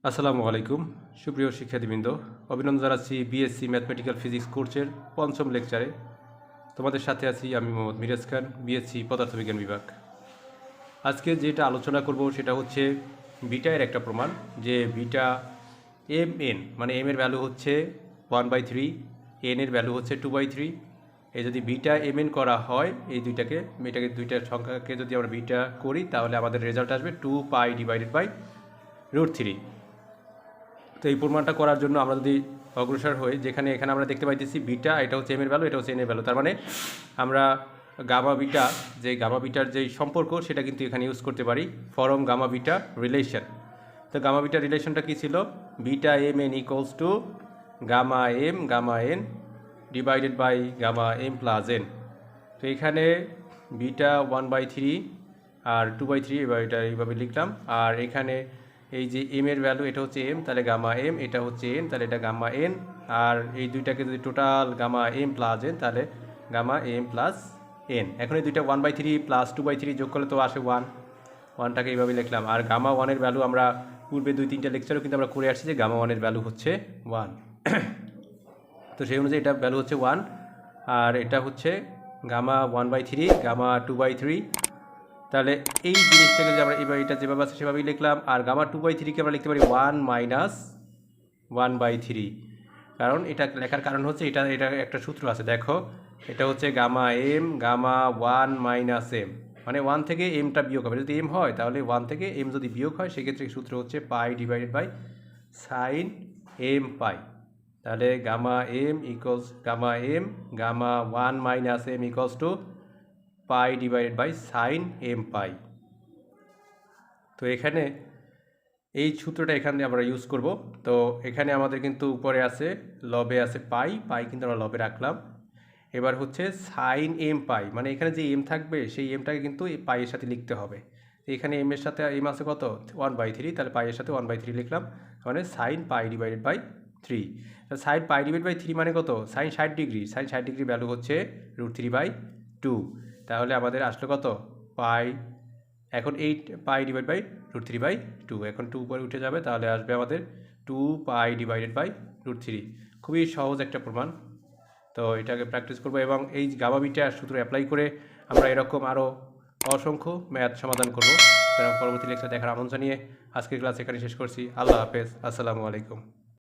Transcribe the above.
আসসালামু আলাইকুম সুপ্রিয় শিক্ষার্থীবৃন্দ, অভিনন্দন জানাচ্ছি বিএসসি ম্যাথমেটিক্যাল ফিজিক্স কোর্সের পঞ্চম লেকচারে। তোমাদের সাথে আছি আমি মোহাম্মদ মিরাজ খান, বিএসসি পদার্থবিজ্ঞান বিভাগ। আজকে যেটা আলোচনা করব সেটা হচ্ছে বিটা এর একটা প্রমাণ, যে বিটা এম এন মানে এম এর ভ্যালু হচ্ছে 1/3, এন এর ভ্যালু হচ্ছে 2/3। এই যদি বিটা এম এন করা হয়, এই দুইটার সংখ্যাকে যদি আমরা বিটা করি, তাহলে আমাদের রেজাল্ট আসবে 2π/√3। তো এই প্রমাণটা করার জন্য আমরা যদি অগ্রসর হই, এখানে আমরা দেখতে পাইতেছি বিটা, এটা হচ্ছে এম এর ভ্যালু, এটা হচ্ছে এন এর ভ্যালু। তার মানে আমরা গামা বিটার যেই সম্পর্ক সেটা কিন্তু এখানে ইউজ করতে পারি, ফরম গামা বিটা রিলেশন। তো গামা বিটা রিলেশনটা কী ছিল? Beta m n equals to gamma n divided by gamma m plus n. তো এখানে বিটা 1/3 আর 2/3 এবার এটা এইভাবে লিখলাম। আর এখানে এই যে এম এর ভ্যালু, এটা হচ্ছে এম, তাহলে গামা এম, এটা হচ্ছে এন, তাহলে এটা গামা এন। আর এই দুইটাকে যদি total gamma m plus n, তাহলে গামা এম প্লাস এন। এখন এই দুইটা 1/3 প্লাস 2/3 যোগ করলে তো আসে 1টাকে এইভাবে লিখলাম। আর গামা 1-এর ভ্যালু আমরা পূর্বে 2-3টা লেকচারও কিন্তু আমরা করে আসছি যে গামা 1-এর ভ্যালু হচ্ছে 1। তো সেই অনুযায়ী এটা ভ্যালু হচ্ছে 1, আর এটা হচ্ছে গামা 1/3, গামা 2/3। তাহলে এই জিনিসটাকে যে আমরা এবার এটা যেভাবে আছে সেভাবেই লিখলাম। আর গামা 2/3কে আমরা লিখতে পারি 1 মাইনাস 1/3, কারণ এটা লেখার কারণ হচ্ছে এটা একটা সূত্র আছে, দেখো, এটা হচ্ছে গামা 1 মাইনাস এম, মানে 1 থেকে এমটা বিয়োগ হবে। যদি এম হয় তাহলে 1 থেকে এম যদি বিয়োগ হয়, সেক্ষেত্রে সূত্র হচ্ছে pi divided by sine m pi. তাহলে gamma m 1 minus m equals to pi divided by sine m pi. তো এখানে এই সূত্রটা এখানে আমরা ইউজ করব। তো এখানে আমাদের কিন্তু উপরে আছে, লবে আছে পাই কিন্তু আমরা লবে রাখলাম। এবার হচ্ছে সাইন এম পাই, মানে এখানে যে এম থাকবে সেই এমটাকে কিন্তু এই পাইয়ের সাথে লিখতে হবে। এখানে এম এর সাথে এম আছে কত? 1/3, তাহলে পাইয়ের সাথে 1/3 লিখলাম, মানে sine pi divided by 3। Sine pi divide by 3 মানে কত? Sine 60 degree. Sine 60 degree value হচ্ছে √3/2। তাহলে আমাদের আসলো কত? পাই। এখন 8 পাই ডিভাইড বাই √3/2, এখন 2 উপরে উঠে যাবে, তাহলে আসবে আমাদের 2π ডিভাইডেড বাই √3। খুবই সহজ একটা প্রমাণ। তো এটাকে প্র্যাকটিস করবো এবং এই গামা বিটা সূত্র অ্যাপ্লাই করে আমরা এরকম আরও অসংখ্য ম্যাথ সমাধান করব। সুতরাং পরবর্তী লেকচার দেখার আমন্ত্রণ জানিয়ে আজকের ক্লাস এখানে শেষ করছি। আল্লাহ হাফেজ, আসসালামু আলাইকুম।